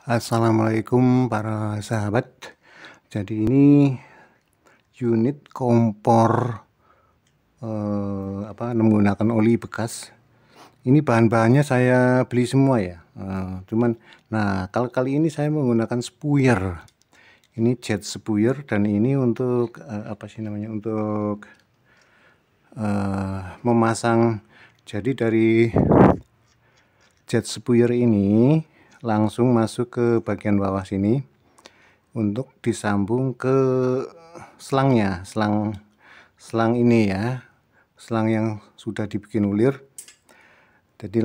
Assalamualaikum para sahabat. Jadi ini unit kompor menggunakan oli bekas. Ini bahan-bahannya saya beli semua ya. Kalau kali ini saya menggunakan spuyer. Ini jet spuyer dan ini untuk Untuk memasang. Jadi dari jet spuyer ini langsung masuk ke bagian bawah sini untuk disambung ke selangnya, selang ini ya, selang yang sudah dibikin ulir. Jadi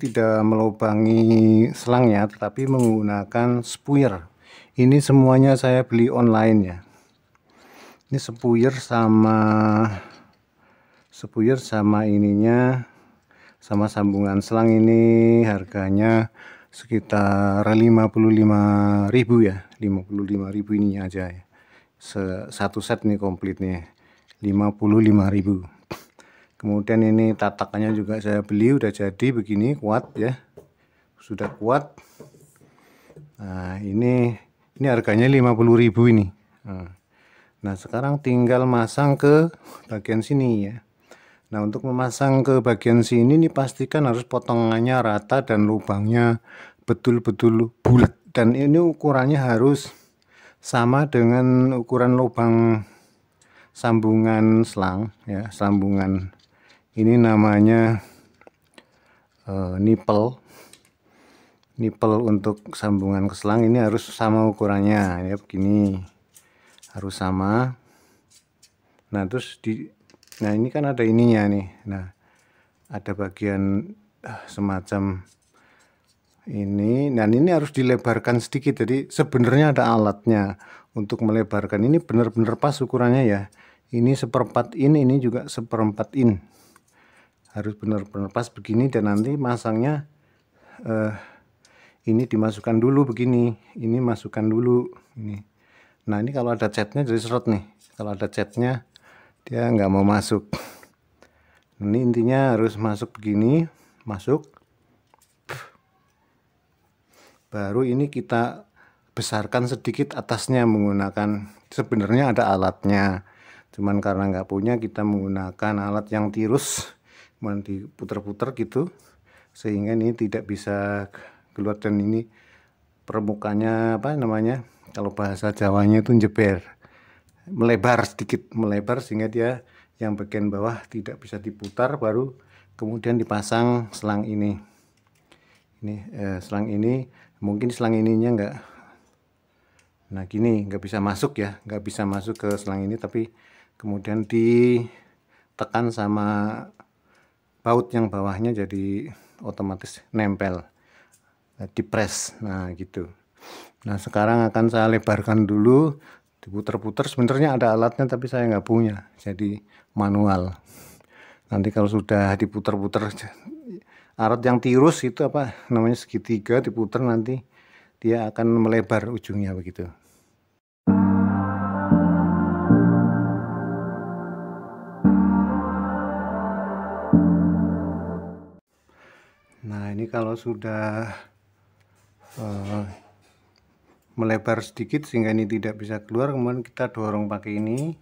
tidak melubangi selangnya, tetapi menggunakan spuyer. Ini semuanya saya beli online ya. Ini spuyer sama ininya, sama sambungan selang ini harganya sekitar 55.000 ya, 55.000 ini aja ya. Satu set nih komplit nih 55.000. Kemudian ini tatakannya juga saya beli udah jadi begini, kuat ya, sudah kuat. Nah ini harganya 50.000 ini. Nah sekarang tinggal masang ke bagian sini ya. Nah untuk memasang ke bagian sini nih pastikan harus potongannya rata dan lubangnya betul-betul bulat, dan ini ukurannya harus sama dengan ukuran lubang sambungan selang ya. Sambungan ini namanya nipple untuk sambungan ke selang, ini harus sama ukurannya ya, begini harus sama. Nah terus nah ini kan ada ininya nih. Nah ada bagian semacam ini, dan ini harus dilebarkan sedikit. Jadi sebenarnya ada alatnya untuk melebarkan ini, benar-benar pas ukurannya ya. Ini 1/4 in, ini juga 1/4 in, harus benar-benar pas begini. Dan nanti masangnya ini dimasukkan dulu begini, ini masukkan dulu ini. Nah ini kalau ada catnya jadi seret nih, kalau ada catnya dia nggak mau masuk. Ini intinya harus masuk begini, masuk. Baru ini kita besarkan sedikit atasnya menggunakan, sebenarnya ada alatnya, cuman karena nggak punya kita menggunakan alat yang tirus, cuman diputer-puter gitu sehingga ini tidak bisa keluar. Dan ini permukaannya kalau bahasa Jawanya itu jeber, melebar sedikit, melebar sehingga dia yang bagian bawah tidak bisa diputar. Baru kemudian dipasang selang ini. Selang ini mungkin selang ininya enggak, nah gini nggak bisa masuk ya, nggak bisa masuk ke selang ini, tapi kemudian ditekan sama baut yang bawahnya jadi otomatis nempel, dipres. Nah gitu. Nah sekarang akan saya lebarkan dulu, diputer-puter. Sebenarnya ada alatnya tapi saya nggak punya, jadi manual. Nanti kalau sudah diputer-puter, alat yang tirus itu segitiga, diputer nanti dia akan melebar ujungnya begitu. Nah ini kalau sudah melebar sedikit sehingga ini tidak bisa keluar, kemudian kita dorong pakai ini,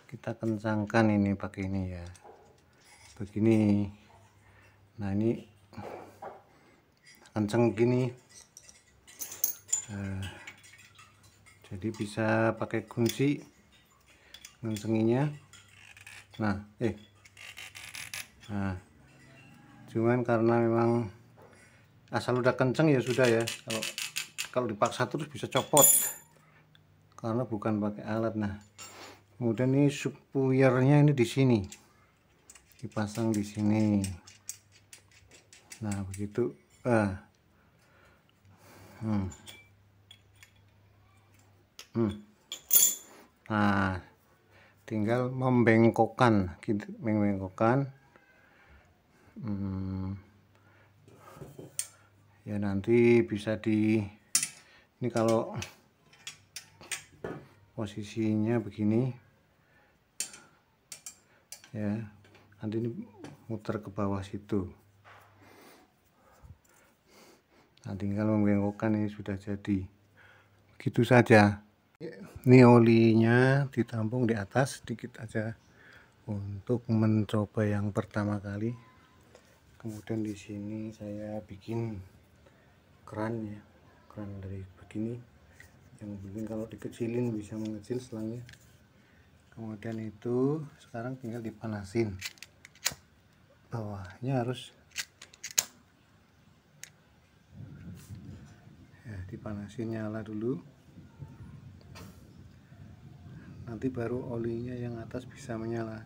kita kencangkan ini pakai ini ya, begini. Nah ini kencang gini, jadi bisa pakai kunci ngencenginya. Nah cuman karena memang asal udah kenceng ya sudah ya, kalau dipaksa terus bisa copot karena bukan pakai alat. Nah kemudian ini spuyernya ini di sini dipasang di sini. Nah begitu. Nah tinggal membengkokkan gitu, membengkokkan ya. Nanti bisa ini kalau posisinya begini ya, nanti ini muter ke bawah situ. Nah, tinggal membengkokkan, ini sudah jadi. Begitu saja. Ini olinya ditampung di atas sedikit aja untuk mencoba yang pertama kali. Kemudian di sini saya bikin keran ya, keran dari begini yang mungkin kalau dikecilin bisa mengecil selangnya. Kemudian itu sekarang tinggal dipanasin, bawahnya harus ya dipanasin, nyala dulu, nanti baru olinya yang atas bisa menyala.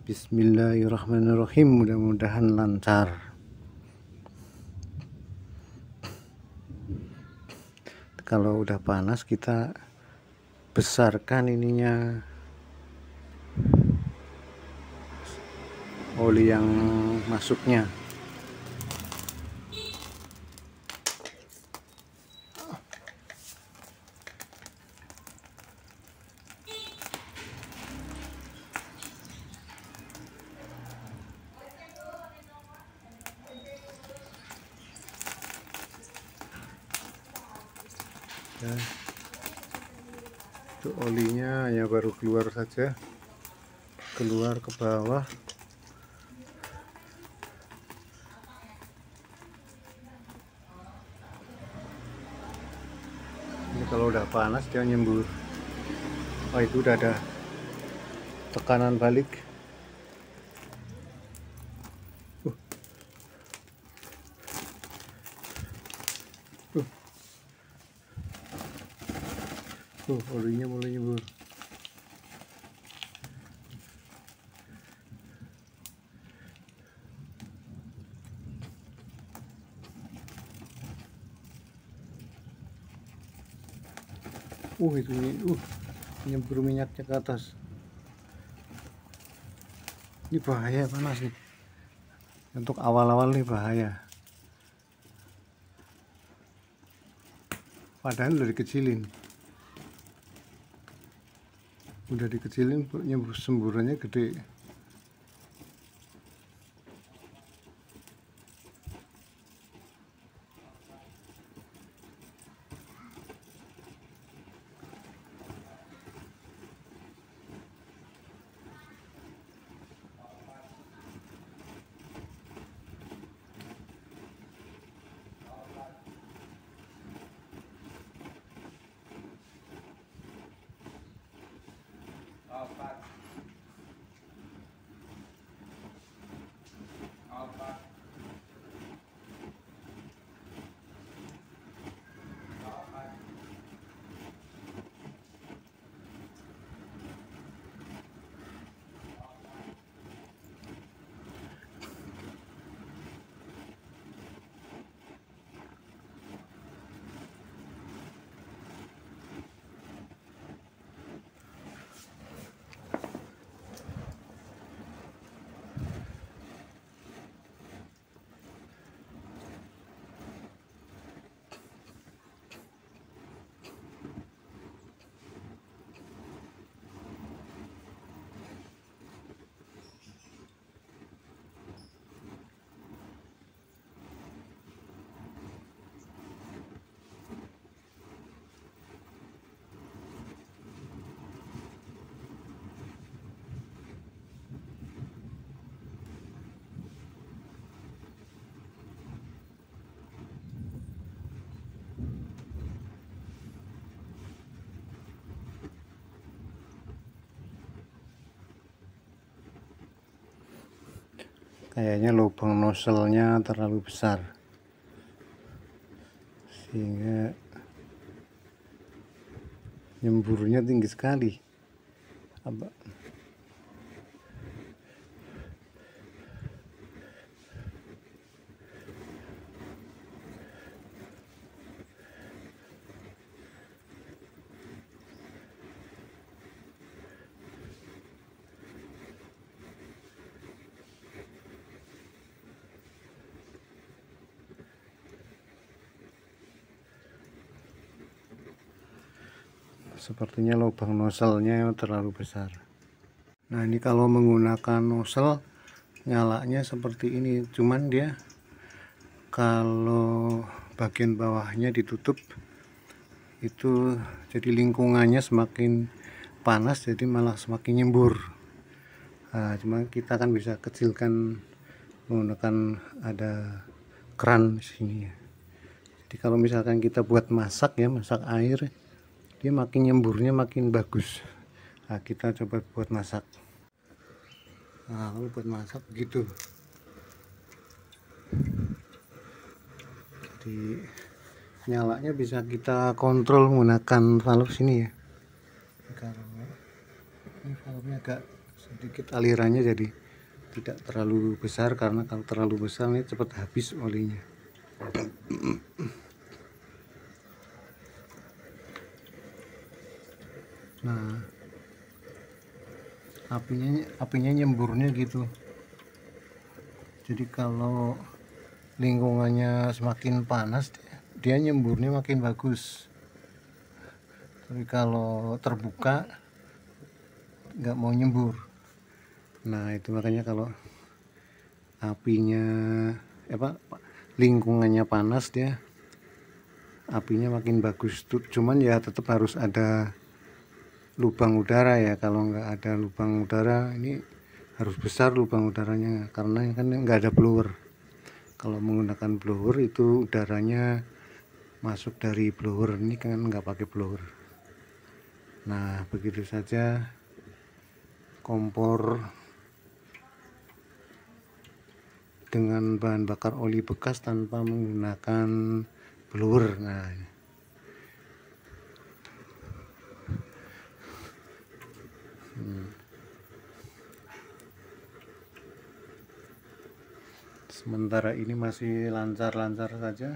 Bismillahirrahmanirrahim, mudah-mudahan lancar. Kalau udah panas kita besarkan ininya, oli yang masuknya. Ya, itu olinya ya baru keluar saja, keluar ke bawah. Ini kalau udah panas dia nyembur. Oh, itu udah ada tekanan balik. Uh. Olinya mulai nyembur. Itu nyembur minyaknya ke atas. Ini bahaya, panas nih. Untuk awal-awal nih bahaya. Padahal udah dikecilin. Semburannya gede. Kayaknya lubang nozzle-nya terlalu besar sehingga nyemburnya tinggi sekali. Sepertinya lubang nozzle-nya terlalu besar. Nah, ini kalau menggunakan nozzle nyalanya seperti ini, cuman dia kalau bagian bawahnya ditutup, itu jadi lingkungannya semakin panas, jadi malah semakin nyembur. Nah, cuma kita kan bisa kecilkan menggunakan ada keran di sini ya. Jadi kalau misalkan kita buat masak ya, masak air, dia makin nyemburnya makin bagus. Nah, kita coba buat masak. Nah, kalau buat masak begitu. Jadi nyalanya bisa kita kontrol menggunakan valve sini ya. Karena ini valve-nya agak sedikit alirannya, jadi tidak terlalu besar, karena kalau terlalu besar ini cepat habis olinya. Nah, apinya nyemburnya gitu. Jadi kalau lingkungannya semakin panas, dia nyemburnya makin bagus. Tapi kalau terbuka nggak mau nyembur. Nah, itu makanya kalau apinya lingkungannya panas, dia apinya makin bagus. Cuman ya tetap harus ada lubang udara ya. Kalau nggak ada lubang udara, ini harus besar lubang udaranya, karena kan nggak ada blower. Kalau menggunakan blower itu udaranya masuk dari blower, ini kan nggak pakai blower. Nah, begitu saja kompor dengan bahan bakar oli bekas tanpa menggunakan blower. Nah, sementara ini masih lancar-lancar saja.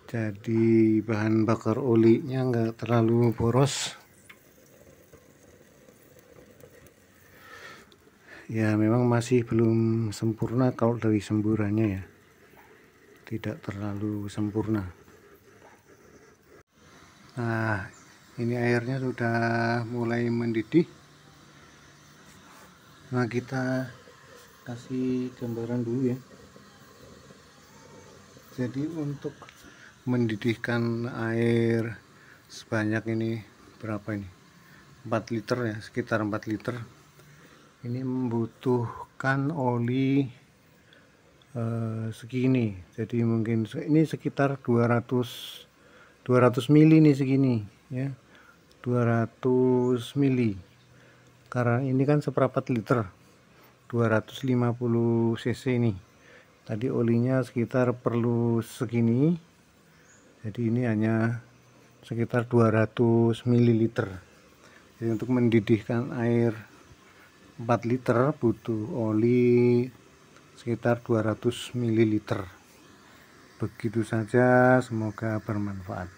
Jadi bahan bakar olinya nggak terlalu boros. Ya memang masih belum sempurna kalau dari semburannya ya, tidak terlalu sempurna. Nah, ini airnya sudah mulai mendidih. Nah, kita kasih gambaran dulu ya. Jadi untuk mendidihkan air sebanyak ini, berapa ini, 4 liter ya, sekitar 4 liter. Ini membutuhkan oli segini. Jadi mungkin ini sekitar 200 mili nih, segini ya, 200 mili, karena ini kan seperempat liter, 250 cc nih. Tadi olinya sekitar perlu segini, jadi ini hanya sekitar 200 ml. Jadi untuk mendidihkan air 4 liter butuh oli sekitar 200 ml. Begitu saja, semoga bermanfaat.